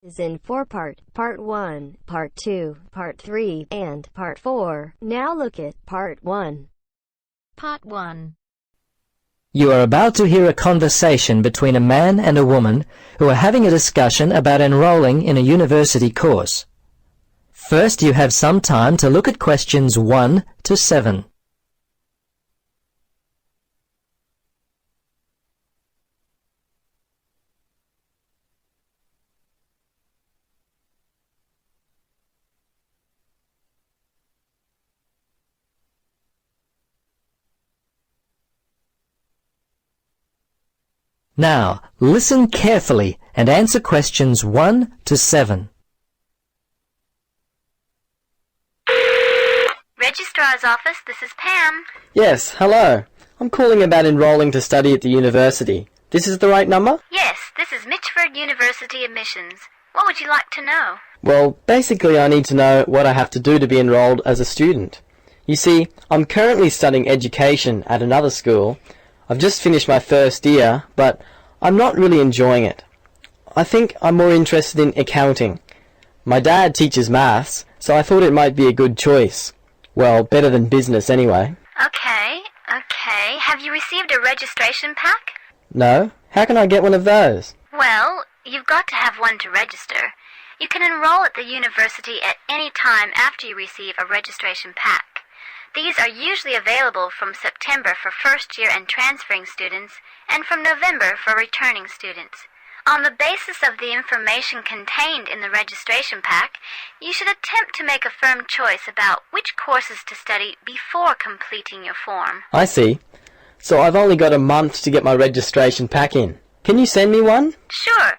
is in four-part, Part 1, Part 2, Part 3, and Part 4. Now look at Part 1. Part 1. You are about to hear a conversation between a man and a woman who are having a discussion about enrolling in a university course. First, you have some time to look at questions 1 to 7. Now, listen carefully and answer questions 1 to 7. Registrar's office, this is Pam. Yes, hello. I'm calling about enrolling to study at the university. This is the right number? Yes, this is Mitchford University admissions. What would you like to know? Well, basically I need to know what I have to do to be enrolled as a student. You see, I'm currently studying education at another school. I've just finished my first year, but I'm not really enjoying it. I think I'm more interested in accounting. My dad teaches maths, so I thought it might be a good choice. Well, better than business anyway. Okay. Have you received a registration pack? No? How can I get one of those? Well, you've got to have one to register. You can enroll at the university at any time after you receive a registration pack. These are usually available from September for first-year and transferring students, and from November for returning students. On the basis of the information contained in the registration pack, you should attempt to make a firm choice about which courses to study before completing your form. I see. So I've only got a month to get my registration pack in. Can you send me one? Sure.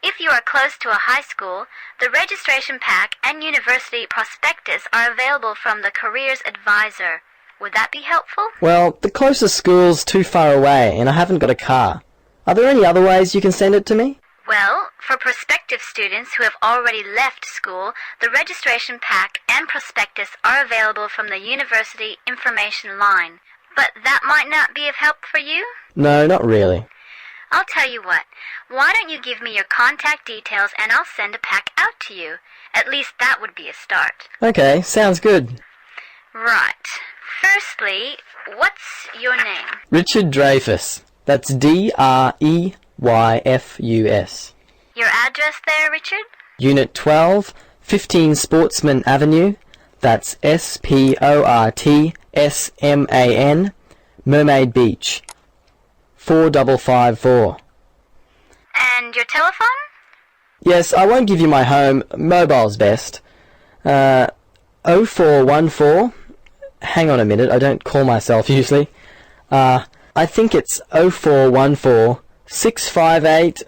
If you are close to a high school, the registration pack and university prospectus are available from the Careers Advisor. Would that be helpful? Well, the closest school's too far away and I haven't got a car. Are there any other ways you can send it to me? Well, for prospective students who have already left school, the registration pack and prospectus are available from the university information line. But that might not be of help for you? No, not really. I'll tell you what. Why don't you give me your contact details and I'll send a pack out to you. At least that would be a start. Okay, sounds good. Right. Firstly, what's your name? Richard Dreyfus. That's D-R-E-Y-F-U-S. Your address there, Richard? Unit 12, 15 Sportsman Avenue. That's S-P-O-R-T-S-M-A-N, Mermaid Beach. 4554. And your telephone? Yes, I won't give you my home. Mobile's best. 0414. Hang on a minute, I don't call myself usually. I think it's 0414 658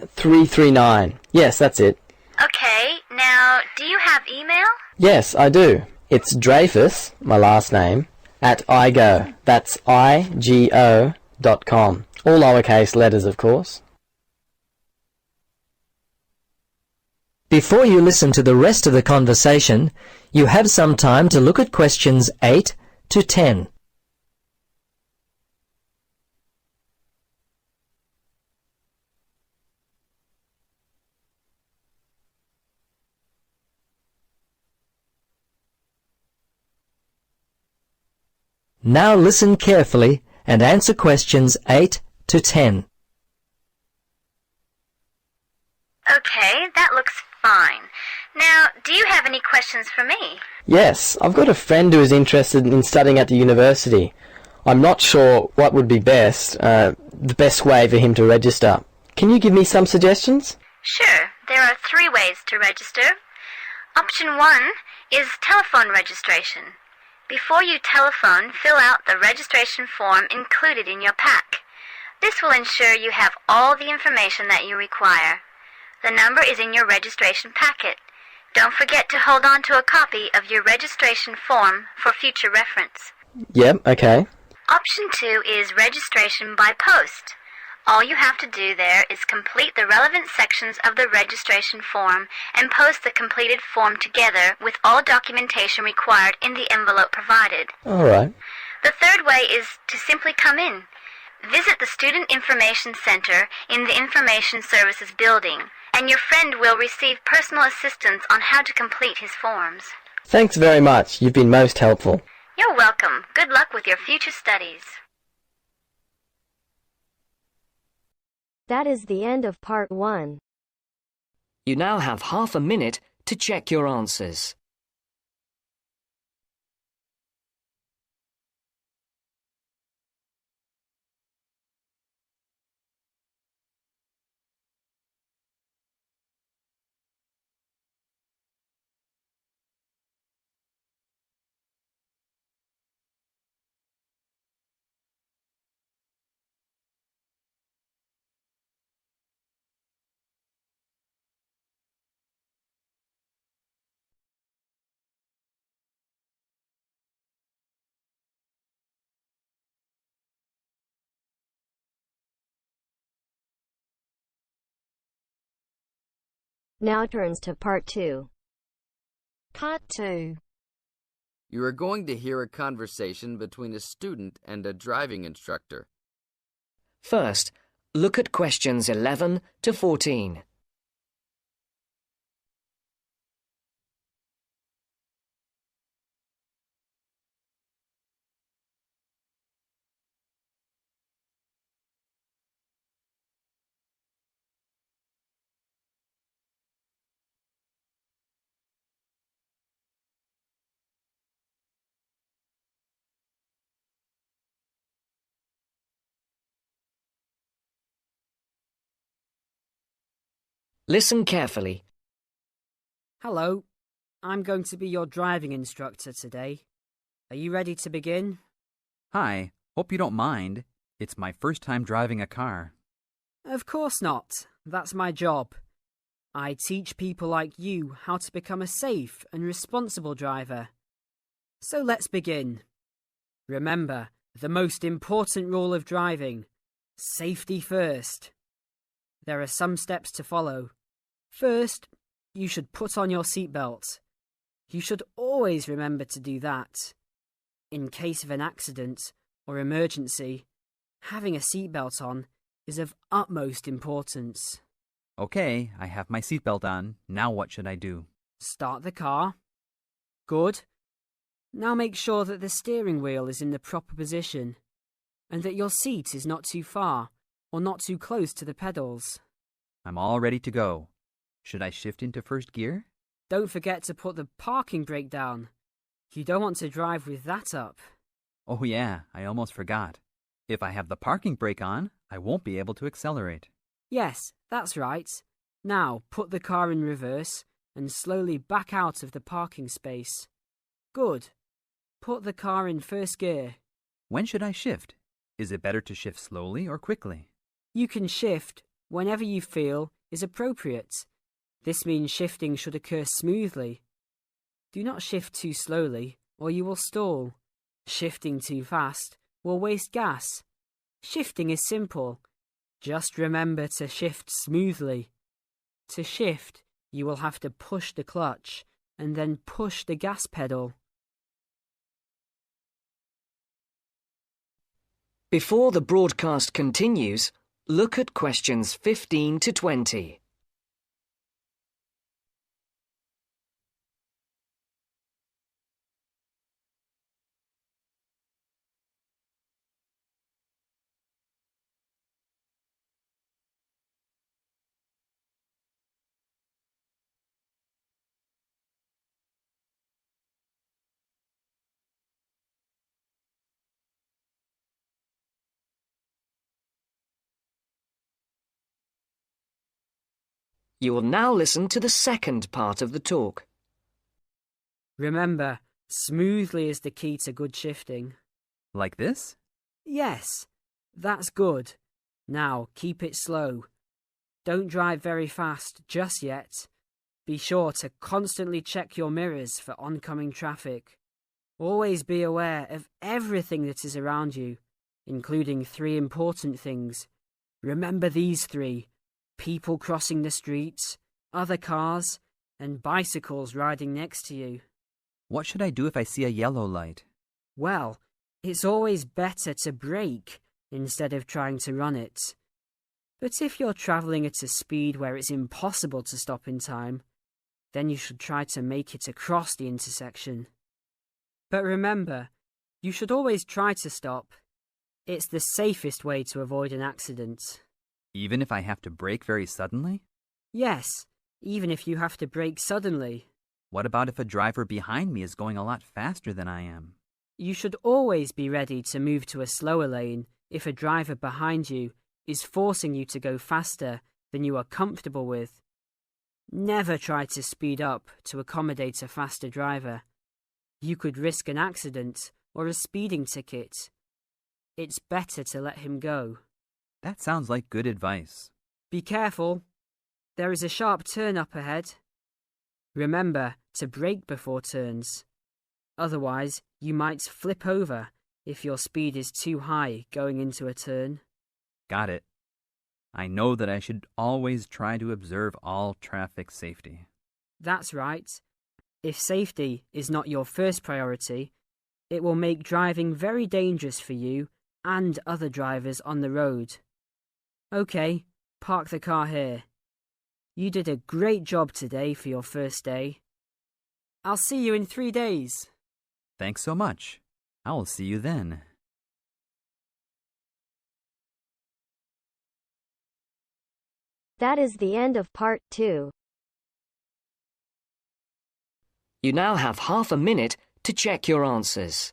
339. Yes, that's it. Okay, now, do you have email? Yes, I do. It's Dreyfus, my last name, at igo. That's IGO.com. All lowercase letters, of course. Before you listen to the rest of the conversation, you have some time to look at questions 8 to 10. Now listen carefully and answer questions 8 to 10. Okay, that looks fine. Now, do you have any questions for me? Yes, I've got a friend who is interested in studying at the university. I'm not sure what would be best, the best way for him to register. Can you give me some suggestions? Sure, there are 3 ways to register. Option 1 is telephone registration. Before you telephone, fill out the registration form included in your pack. This will ensure you have all the information that you require. The number is in your registration packet. Don't forget to hold on to a copy of your registration form for future reference. Yep, okay. Option 2 is registration by post. All you have to do there is complete the relevant sections of the registration form and post the completed form together with all documentation required in the envelope provided. All right. The third way is to simply come in. Visit the Student Information Center in the Information Services building, and your friend will receive personal assistance on how to complete his forms. Thanks very much. You've been most helpful. You're welcome. Good luck with your future studies. That is the end of part 1. You now have half a minute to check your answers. Now turns to part 2. Part 2. You are going to hear a conversation between a student and a driving instructor. First, look at questions 11 to 14. Listen carefully. Hello, I'm going to be your driving instructor today. Are you ready to begin? Hi, hope you don't mind. It's my first time driving a car. Of course not. That's my job. I teach people like you how to become a safe and responsible driver. So let's begin. Remember, the most important rule of driving: safety first. There are some steps to follow. First, you should put on your seatbelt. You should always remember to do that. In case of an accident or emergency, having a seatbelt on is of utmost importance. Okay, I have my seatbelt on. Now what should I do? Start the car. Good. Now make sure that the steering wheel is in the proper position and that your seat is not too far or not too close to the pedals. I'm all ready to go. Should I shift into first gear? Don't forget to put the parking brake down. You don't want to drive with that up. Oh yeah, I almost forgot. If I have the parking brake on, I won't be able to accelerate. Yes, that's right. Now put the car in reverse and slowly back out of the parking space. Good. Put the car in first gear. When should I shift? Is it better to shift slowly or quickly? You can shift whenever you feel is appropriate. This means shifting should occur smoothly. Do not shift too slowly or you will stall. Shifting too fast will waste gas. Shifting is simple. Just remember to shift smoothly. To shift, you will have to push the clutch and then push the gas pedal. Before the broadcast continues, look at questions 15 to 20. You will now listen to the second part of the talk. Remember, smoothly is the key to good shifting. Like this? Yes, that's good. Now keep it slow. Don't drive very fast just yet. Be sure to constantly check your mirrors for oncoming traffic. Always be aware of everything that is around you, including 3 important things. Remember these 3: people crossing the streets, other cars, and bicycles riding next to you. What should I do if I see a yellow light? Well, it's always better to brake instead of trying to run it. But if you're travelling at a speed where it's impossible to stop in time, then you should try to make it across the intersection. But remember, you should always try to stop. It's the safest way to avoid an accident. Even if I have to brake very suddenly? Yes, even if you have to brake suddenly. What about if a driver behind me is going a lot faster than I am? You should always be ready to move to a slower lane if a driver behind you is forcing you to go faster than you are comfortable with. Never try to speed up to accommodate a faster driver. You could risk an accident or a speeding ticket. It's better to let him go. That sounds like good advice. Be careful. There is a sharp turn up ahead. Remember to brake before turns. Otherwise, you might flip over if your speed is too high going into a turn. Got it. I know that I should always try to observe all traffic safety. That's right. If safety is not your first priority, it will make driving very dangerous for you and other drivers on the road. Okay, park the car here. You did a great job today for your first day. I'll see you in 3 days. Thanks so much. I will see you then. That is the end of part 2. You now have half a minute to check your answers.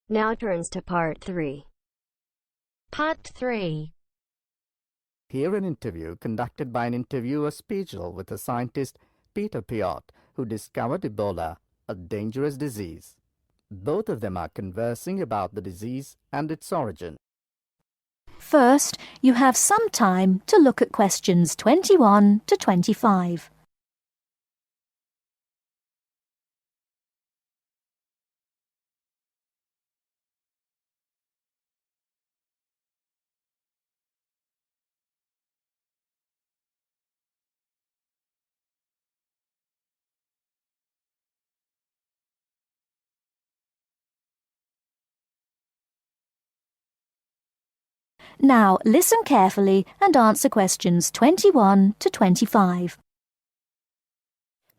Now turns to part 3. Part 3. Hear an interview conducted by an interviewer special with the scientist Peter Piot, who discovered Ebola, a dangerous disease. Both of them are conversing about the disease and its origin. First, you have some time to look at questions 21 to 25. Now listen carefully and answer questions 21 to 25.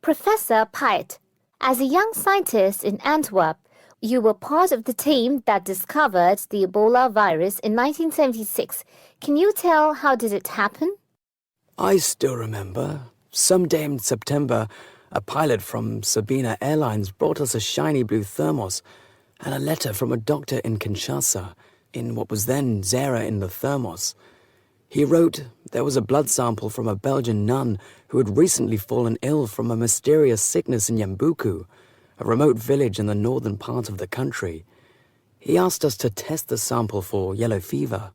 Professor Piot, as a young scientist in Antwerp, you were part of the team that discovered the Ebola virus in 1976. Can you tell how did it happen? I still remember. Someday in September, a pilot from Sabina Airlines brought us a shiny blue thermos and a letter from a doctor in Kinshasa, in what was then Zara in the thermos. He wrote there was a blood sample from a Belgian nun who had recently fallen ill from a mysterious sickness in Yambuku, a remote village in the northern part of the country. He asked us to test the sample for yellow fever.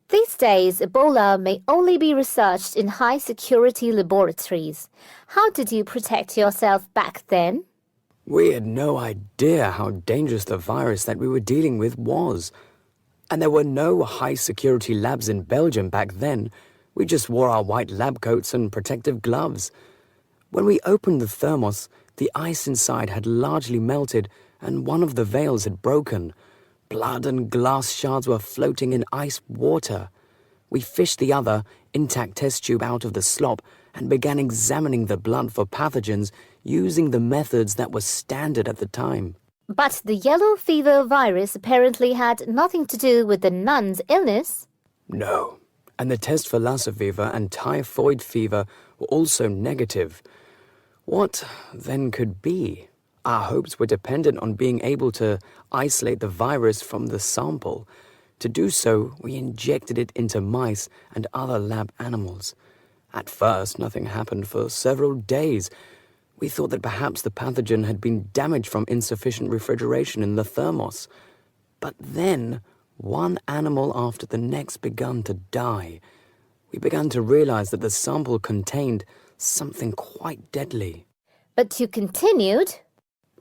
These days, Ebola may only be researched in high-security laboratories. How did you protect yourself back then? We had no idea how dangerous the virus that we were dealing with was. And there were no high-security labs in Belgium back then. We just wore our white lab coats and protective gloves. When we opened the thermos, the ice inside had largely melted and one of the valves had broken. Blood and glass shards were floating in ice water. We fished the other, intact test tube out of the slop and began examining the blood for pathogens using the methods that were standard at the time. But the yellow fever virus apparently had nothing to do with the nun's illness. No, and the test for Lassa fever and typhoid fever were also negative. What then could be? Our hopes were dependent on being able to isolate the virus from the sample. To do so, we injected it into mice and other lab animals. At first, nothing happened for several days. We thought that perhaps the pathogen had been damaged from insufficient refrigeration in the thermos. But then, one animal after the next began to die. We began to realize that the sample contained something quite deadly. But you continued.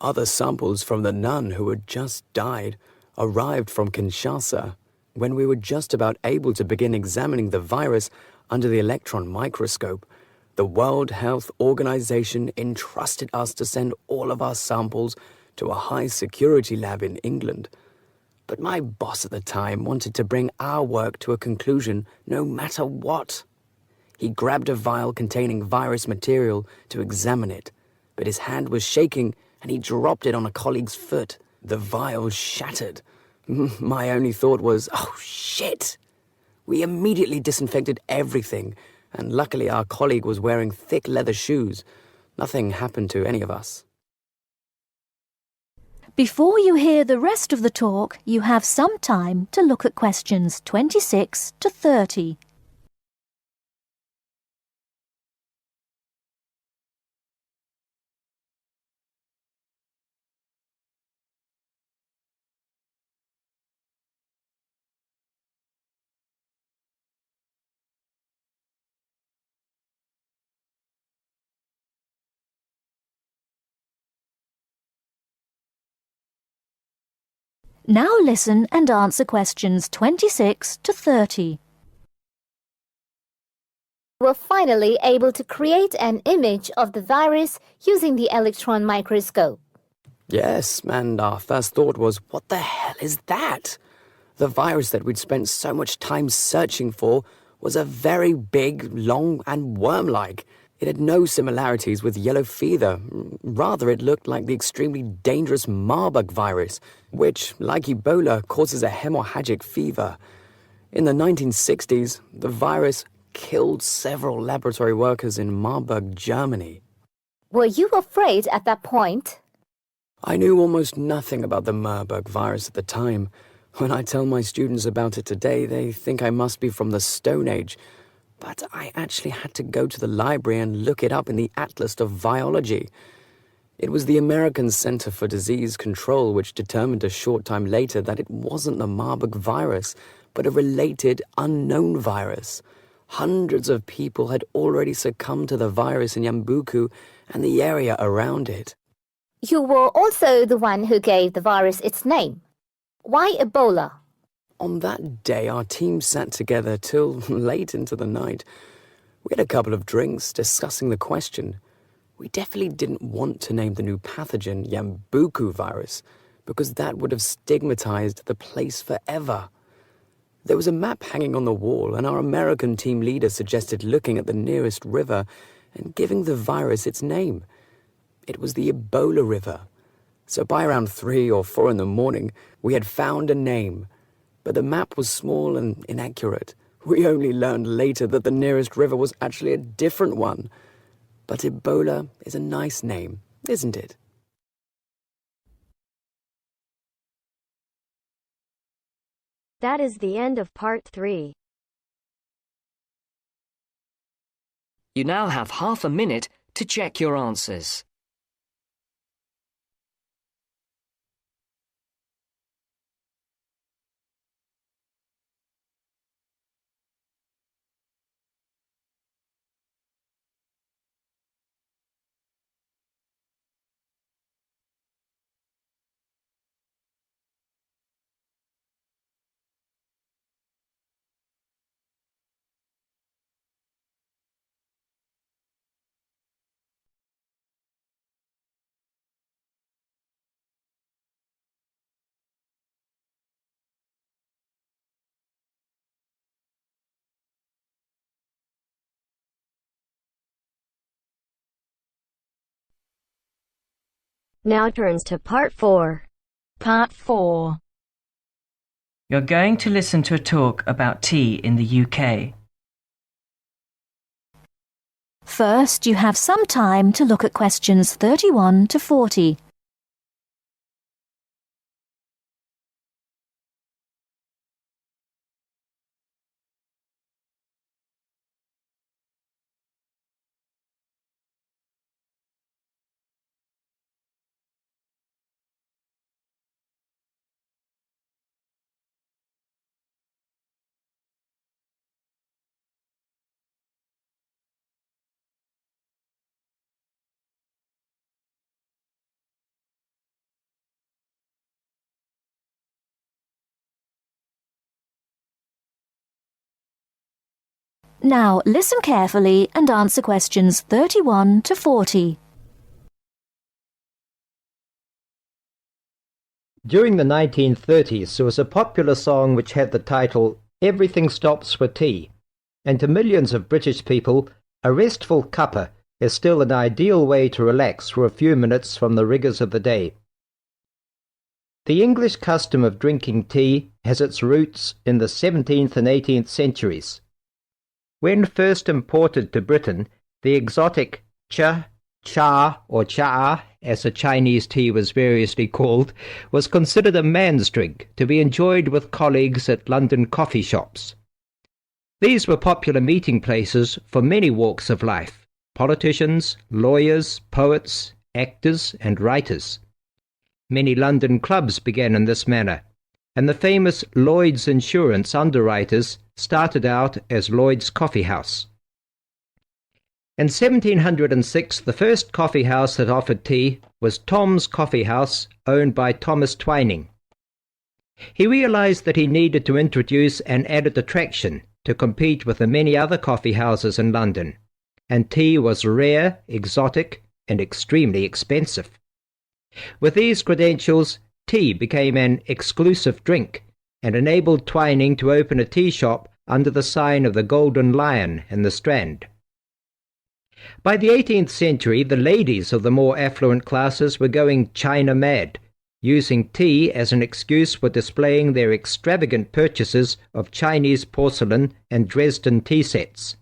Other samples from the nun who had just died arrived from Kinshasa. When we were just about able to begin examining the virus under the electron microscope, the World Health Organization entrusted us to send all of our samples to a high-security lab in England. But my boss at the time wanted to bring our work to a conclusion no matter what. He grabbed a vial containing virus material to examine it, but his hand was shaking and he dropped it on a colleague's foot. The vial shattered. My only thought was, oh shit! We immediately disinfected everything, and luckily our colleague was wearing thick leather shoes. Nothing happened to any of us. Before you hear the rest of the talk, you have some time to look at questions 26 to 30. Now listen and answer questions 26 to 30. Were finally able to create an image of the virus using the electron microscope. Yes, and our first thought was, what the hell is that? The virus that we'd spent so much time searching for was a very big, long, and worm-like. It had no similarities with yellow fever. Rather, it looked like the extremely dangerous Marburg virus, which, like Ebola, causes a hemorrhagic fever. In the 1960s, the virus killed several laboratory workers in Marburg, Germany. Were you afraid at that point? I knew almost nothing about the Marburg virus at the time. When I tell my students about it today, they think I must be from the Stone Age. But I actually had to go to the library and look it up in the Atlas of Virology. It was the American Center for Disease Control which determined a short time later that it wasn't the Marburg virus, but a related unknown virus. Hundreds of people had already succumbed to the virus in Yambuku and the area around it. You were also the one who gave the virus its name. Why Ebola? On that day, our team sat together till late into the night. We had a couple of drinks discussing the question. We definitely didn't want to name the new pathogen Yambuku virus, because that would have stigmatized the place forever. There was a map hanging on the wall, and our American team leader suggested looking at the nearest river and giving the virus its name. It was the Ebola River. So by around 3 or 4 in the morning, we had found a name. But the map was small and inaccurate. We only learned later that the nearest river was actually a different one. But Ebola is a nice name, isn't it? That is the end of part 3. You now have half a minute to check your answers. Now turns to part 4. Part 4. You're going to listen to a talk about tea in the UK. First, you have some time to look at questions 31 to 40. Now listen carefully and answer questions 31 to 40. During the 1930s, there was a popular song which had the title "Everything Stops for Tea," and to millions of British people, a restful cuppa is still an ideal way to relax for a few minutes from the rigours of the day. The English custom of drinking tea has its roots in the 17th and 18th centuries. When first imported to Britain, the exotic cha, or cha, as the Chinese tea was variously called, was considered a man's drink to be enjoyed with colleagues at London coffee shops. These were popular meeting places for many walks of life: politicians, lawyers, poets, actors, and writers. Many London clubs began in this manner, and the famous Lloyd's Insurance underwriters started out as Lloyd's Coffee House. In 1706, the first coffee house that offered tea was Tom's Coffee House, owned by Thomas Twining. He realized that he needed to introduce an added attraction to compete with the many other coffee houses in London, and tea was rare, exotic, and extremely expensive. With these credentials, tea became an exclusive drink and enabled Twining to open a tea shop under the sign of the Golden Lion in the Strand. By the 18th century, the ladies of the more affluent classes were going China mad, using tea as an excuse for displaying their extravagant purchases of Chinese porcelain and Dresden tea sets.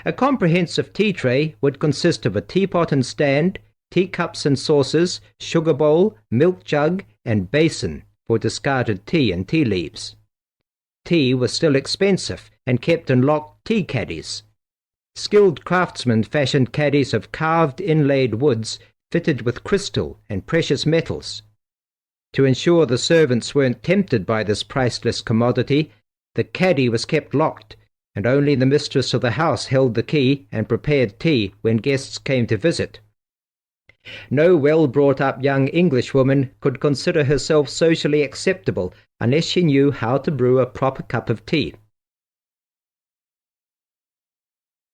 A comprehensive tea tray would consist of a teapot and stand, teacups and saucers, sugar bowl, milk jug, and basin for discarded tea and tea leaves. Tea was still expensive and kept in locked tea caddies. Skilled craftsmen fashioned caddies of carved inlaid woods fitted with crystal and precious metals. To ensure the servants weren't tempted by this priceless commodity, the caddy was kept locked, and only the mistress of the house held the key and prepared tea when guests came to visit. No well-brought-up young Englishwoman could consider herself socially acceptable unless she knew how to brew a proper cup of tea.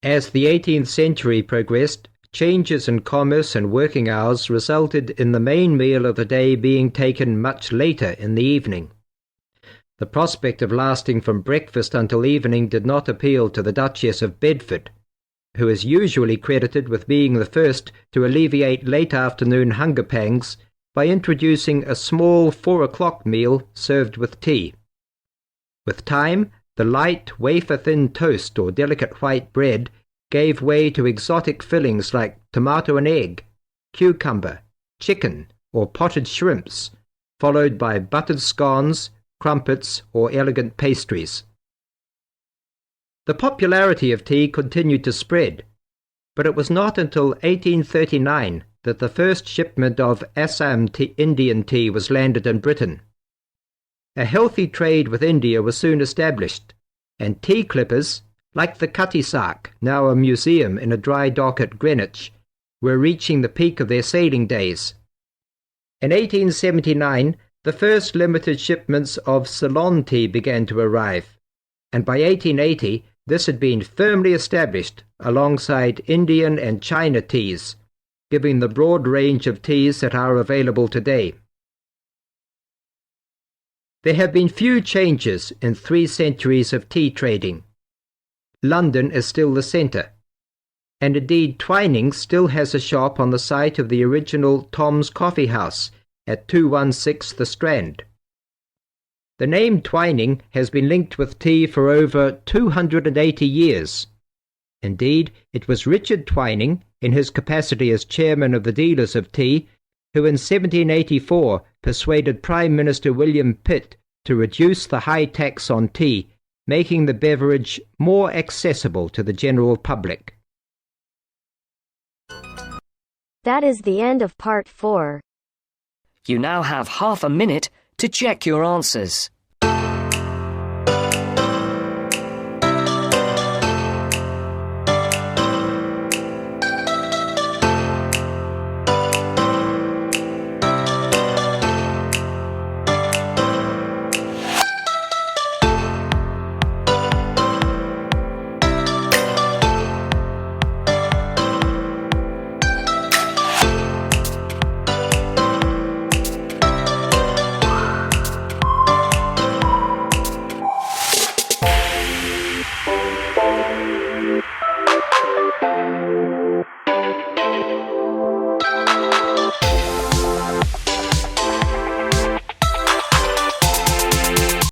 As the 18th century progressed, changes in commerce and working hours resulted in the main meal of the day being taken much later in the evening. The prospect of lasting from breakfast until evening did not appeal to the Duchess of Bedford, who is usually credited with being the first to alleviate late afternoon hunger pangs by introducing a small 4 o'clock meal served with tea. With time, the light, wafer-thin toast or delicate white bread gave way to exotic fillings like tomato and egg, cucumber, chicken, or potted shrimps, followed by buttered scones, crumpets, or elegant pastries. The popularity of tea continued to spread, but it was not until 1839 that the first shipment of Assam Indian tea was landed in Britain. A healthy trade with India was soon established, and tea clippers, like the Cutty Sark, now a museum in a dry dock at Greenwich, were reaching the peak of their sailing days. In 1879, the first limited shipments of Ceylon tea began to arrive, and by 1880 this had been firmly established alongside Indian and China teas, giving the broad range of teas that are available today. There have been few changes in 3 centuries of tea trading. London is still the centre, and indeed Twining still has a shop on the site of the original Tom's Coffee House at 216 The Strand. The name Twining has been linked with tea for over 280 years. Indeed, it was Richard Twining, in his capacity as chairman of the dealers of tea, who in 1784 persuaded Prime Minister William Pitt to reduce the high tax on tea, making the beverage more accessible to the general public. That is the end of part 4. You now have half a minute to check your answers.